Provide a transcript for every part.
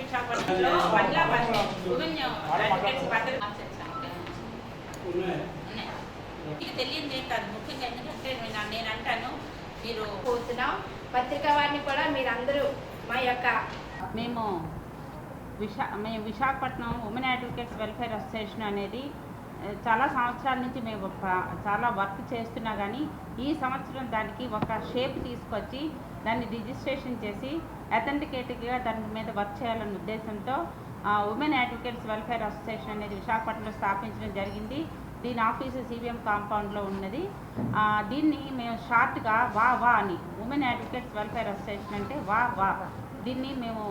విశాఖపట్నంలో మహిళా women advocates భద్రత ఇది తెలియదు కాదు. ముఖ్యంగా ఎందుకంటే నేను అంటాను, మీరు పోతున్నాం పత్రికా వారిని కూడా మీరందరూ మా యొక్క మేము Visakhapatnam women advocates welfare association అనేది చాలా సంవత్సరాల నుంచి మేము చాలా వర్క్ చేస్తున్నా కానీ ఈ సంవత్సరం దానికి ఒక షేప్ తీసుకొచ్చి దాన్ని రిజిస్ట్రేషన్ చేసి అథెంటికేట్గా దాని మీద వర్క్ చేయాలన్న ఉద్దేశంతో ఉమెన్ అడ్వకేట్స్ వెల్ఫేర్ అసోసియేషన్ అనేది విశాఖపట్నంలో స్థాపించడం జరిగింది. దీని ఆఫీసు సివిఎం కాంపౌండ్లో ఉన్నది. దీన్ని మేము షార్ట్గా వా అని ఉమెన్ అడ్వకేట్స్ వెల్ఫేర్ అసోసియేషన్ అంటే వా దీన్ని మేము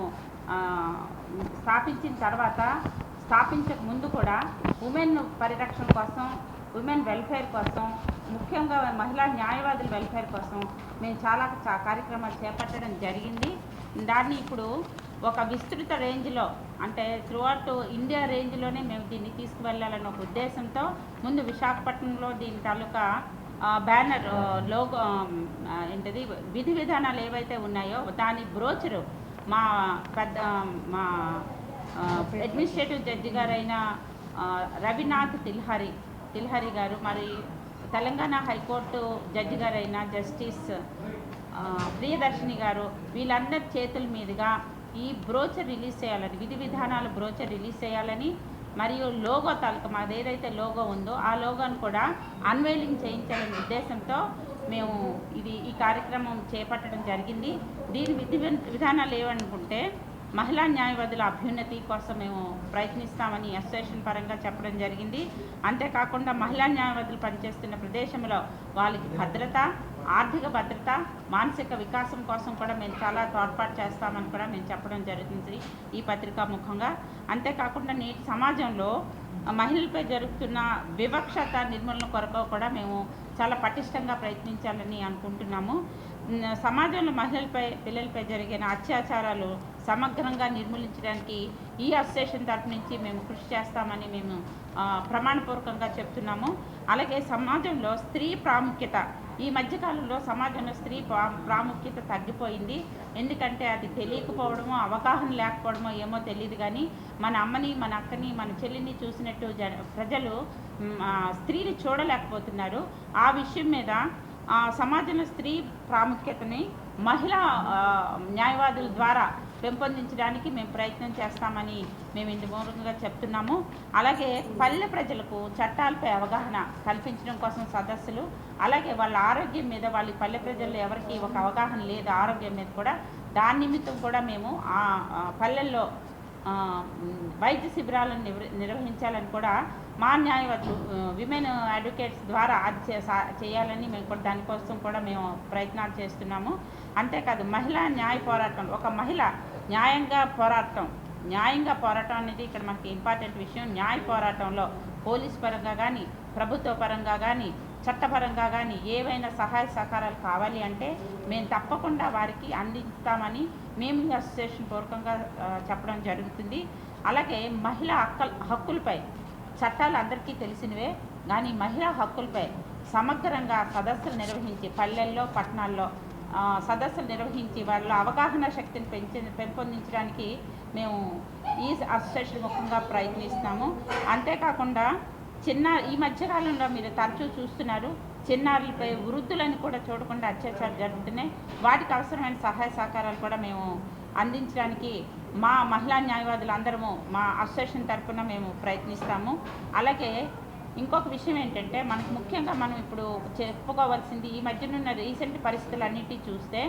స్థాపించిన తర్వాత స్థాపించక ముందు కూడా ఉమెన్ పరిరక్షణ కోసం, ఉమెన్ వెల్ఫేర్ కోసం, ముఖ్యంగా మహిళా న్యాయవాదుల వెల్ఫేర్ కోసం మేము చాలా కార్యక్రమాలు చేపట్టడం జరిగింది. దాన్ని ఇప్పుడు ఒక విస్తృత రేంజ్లో అంటే త్రూఅవుట్ ఇండియా రేంజ్లోనే మేము దీన్ని తీసుకువెళ్ళాలన్న ఒక ఉద్దేశంతో ముందు విశాఖపట్నంలో దీని తాలూకా బ్యానర్ లోగో ఏంటది విధి విధానాలు ఏవైతే ఉన్నాయో దాని బ్రోచరు మా అడ్మినిస్ట్రేటివ్ జడ్జి గారైన రవినాథ్ తిల్హరి గారు, మరి తెలంగాణ హైకోర్టు జడ్జి గారైన జస్టిస్ ప్రియదర్శిని గారు, వీళ్ళందరి చేతుల మీదుగా ఈ బ్రోచర్ రిలీజ్ చేయాలని, విధి విధానాల బ్రోచర్ రిలీజ్ చేయాలని, మరియు లోగో తాలూకా మాది ఏదైతే లోగో ఉందో ఆ లోగోను కూడా అన్వెయిలింగ్ చేయించాలనే ఉద్దేశంతో మేము ఈ కార్యక్రమం చేపట్టడం జరిగింది. దీని విధానాలు ఏమనుకుంటే మహిళా న్యాయవాదుల అభ్యున్నతి కోసం మేము ప్రయత్నిస్తామని అసోసియేషన్ పరంగా చెప్పడం జరిగింది. అంతేకాకుండా మహిళా న్యాయవాదులు పనిచేస్తున్న ప్రదేశంలో వాళ్ళకి భద్రత, ఆర్థిక భద్రత, మానసిక వికాసం కోసం కూడా మేము చాలా తోడ్పాటు చేస్తామని కూడా మేము చెప్పడం జరుగుతుంది ఈ పత్రికా ముఖంగా. అంతేకాకుండా నేటి సమాజంలో మహిళలపై జరుగుతున్న వివక్షత నిర్మూలన కొరకు కూడా మేము చాలా పటిష్టంగా ప్రయత్నించాలని అనుకుంటున్నాము. సమాజంలో మహిళలపై, పిల్లలపై జరిగిన అత్యాచారాలు సమగ్రంగా నిర్మూలించడానికి ఈ అసోసియేషన్ తరఫు నుంచి మేము కృషి చేస్తామని మేము ప్రమాణపూర్వకంగా చెప్తున్నాము. అలాగే సమాజంలో స్త్రీ ప్రాముఖ్యత, ఈ మధ్యకాలంలో సమాజంలో స్త్రీ ప్రాముఖ్యత తగ్గిపోయింది. ఎందుకంటే అది తెలియకపోవడమో, అవగాహన లేకపోవడమో ఏమో తెలియదు, కానీ మన అమ్మని, మన అక్కని, మన చెల్లిని చూసినట్టు ప్రజలు స్త్రీని చూడలేకపోతున్నారు. ఆ విషయం మీద సమాజంలో స్త్రీ ప్రాముఖ్యతని మహిళా న్యాయవాదుల ద్వారా పెంపొందించడానికి మేము ప్రయత్నం చేస్తామని మేము ఇందు మూలంగా చెప్తున్నాము. అలాగే పల్లె ప్రజలకు చట్టాలపై అవగాహన కల్పించడం కోసం సదస్సులు, అలాగే వాళ్ళ ఆరోగ్యం మీద, వాళ్ళ పల్లె ప్రజల్లో ఎవరికి ఒక అవగాహన లేదు ఆరోగ్యం మీద కూడా, దాని నిమిత్తం కూడా మేము ఆ పల్లెల్లో వైద్య శిబిరాలను నిర్వహించాలని కూడా మా న్యాయవాదులు విమెన్ అడ్వకేట్స్ ద్వారా అది చేయాలని మేము కూడా దానికోసం కూడా మేము ప్రయత్నాలు చేస్తున్నాము. అంతేకాదు మహిళా న్యాయ పోరాటం, ఒక మహిళ న్యాయంగా పోరాటం అనేది ఇక్కడ మనకి ఇంపార్టెంట్ విషయం. న్యాయ పోరాటంలో పోలీస్ పరంగా కానీ, ప్రభుత్వ పరంగా కానీ, చట్టపరంగా కానీ ఏవైనా సహాయ సహకారాలు కావాలి అంటే మేము తప్పకుండా వారికి అందిస్తామని మేము ఈ అసోసియేషన్ పూర్వకంగా చెప్పడం జరుగుతుంది. అలాగే మహిళా హక్కులపై చట్టాలు అందరికీ తెలిసినవే, కానీ మహిళా హక్కులపై సమగ్రంగా సదస్సులు నిర్వహించి, పల్లెల్లో, పట్టణాల్లో సదస్సులు నిర్వహించి వాళ్ళ అవగాహన శక్తిని పెంపొందించడానికి మేము ఈ అసోసియేషన్ ముఖ్యంగా ప్రయత్నిస్తాము. అంతేకాకుండా ఈ మధ్యకాలంలో మీరు తరచూ చూస్తున్నారు, చిన్నారులపై వృద్ధులను కూడా చూడకుండా అత్యాచారాలు జరుగుతున్నాయి. వాటికి అవసరమైన సహాయ సహకారాలు కూడా మేము అందించడానికి మా మహిళా న్యాయవాదులు అందరము మా అసోసియేషన్ తరఫున మేము ప్రయత్నిస్తాము. అలాగే ఇంకొక విషయం ఏంటంటే, మనకు ముఖ్యంగా మనం ఇప్పుడు చెప్పుకోవాల్సింది, ఈ మధ్యనున్న రీసెంట్ పరిస్థితులన్నిటి చూస్తే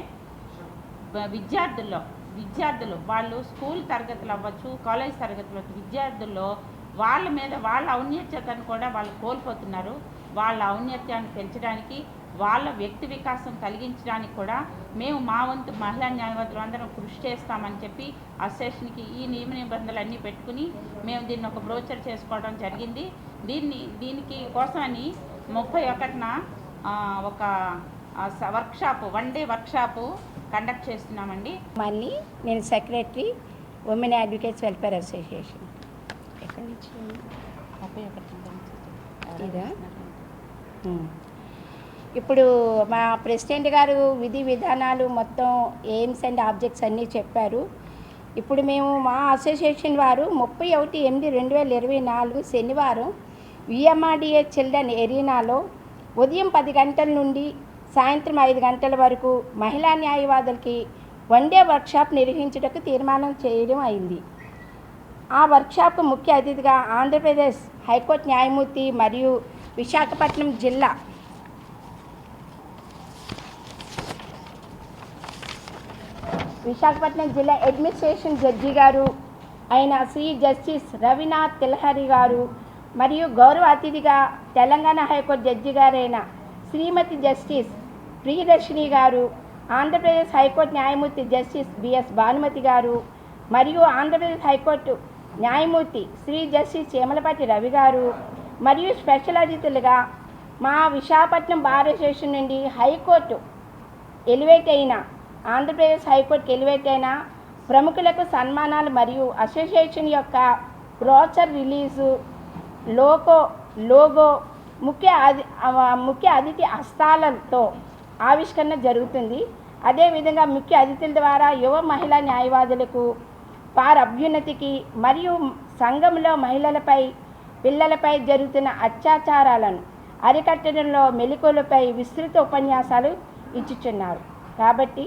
విద్యార్థులు వాళ్ళు స్కూల్ తరగతులు అవ్వచ్చు, కాలేజ్ తరగతులు విద్యార్థుల్లో వాళ్ళ మీద వాళ్ళ ఔన్నత్యతను కూడా వాళ్ళు కోల్పోతున్నారు. వాళ్ళ ఔన్నత్యాన్ని పెంచడానికి, వాళ్ళ వ్యక్తి వికాసం కలిగించడానికి కూడా మేము మా వంతు మహిళా న్యాయవాదులు అందరం కృషి చేస్తామని చెప్పి అసోసియేషన్కి ఈ నియమ నిబంధనలన్నీ పెట్టుకుని మేము దీన్ని ఒక బ్రోచర్ చేసుకోవడం జరిగింది. దీనికి కోసమని 31న ఒక వర్క్షాప్, 1 డే వర్క్షాపు కండక్ట్ చేస్తున్నామండి. మళ్ళీ నేను secretary women advocates welfare association. ఎక్కడి నుంచి? ఇప్పుడు మా ప్రెసిడెంట్ గారు విధి విధానాలు మొత్తం ఎయిమ్స్ అండ్ ఆబ్జెక్ట్స్ అన్నీ చెప్పారు. ఇప్పుడు మేము మా అసోసియేషన్ వారు 31/8/2024 శనివారం విఎంఆర్డిఏ చిల్డ్రన్ ఎరీనాలో ఉదయం 10 గంటల నుండి సాయంత్రం 5 గంటల వరకు మహిళా న్యాయవాదులకి వన్డే వర్క్షాప్ నిర్వహించుటకు తీర్మానం చేయడం అయింది. ఆ వర్క్షాప్ ముఖ్య అతిథిగా ఆంధ్రప్రదేశ్ హైకోర్టు న్యాయమూర్తి మరియు విశాఖపట్నం జిల్లా అడ్మినిస్ట్రేషన్ జడ్జి గారు అయిన శ్రీ జస్టిస్ రవినాథ్ తిల్హరి గారు మరియు గౌరవ అతిథిగా తెలంగాణ హైకోర్టు జడ్జి గారైన శ్రీమతి జస్టిస్ ప్రియదర్శిని గారు, ఆంధ్రప్రదేశ్ హైకోర్టు న్యాయమూర్తి జస్టిస్ బిఎస్ భానుమతి గారు మరియు ఆంధ్రప్రదేశ్ హైకోర్టు న్యాయమూర్తి శ్రీ జస్టిస్ చేమలపాటి రవి గారు మరియు స్పెషల్ అతిథులుగా మా విశాఖపట్నం బార్ అసోసియేషన్ నుండి హైకోర్టు ఎలివేట్ అయిన ఆంధ్రప్రదేశ్ హైకోర్టుకి ఎలివేట్ అయిన ప్రముఖులకు సన్మానాలు మరియు అసోసియేషన్ యొక్క బ్రోచర్ రిలీజు, లోగో ముఖ్య అతిథి హస్తాలతో ఆవిష్కరణ జరుగుతుంది. అదేవిధంగా ముఖ్య అతిథుల ద్వారా యువ మహిళా న్యాయవాదులకు వారి అభ్యున్నతికి మరియు సంఘంలో మహిళలపై పిల్లలపై జరుగుతున్న అత్యాచారాలను అరికట్టడంలో మెలకువలపై విస్తృత ఉపన్యాసాలు ఇచ్చుచున్నారు. కాబట్టి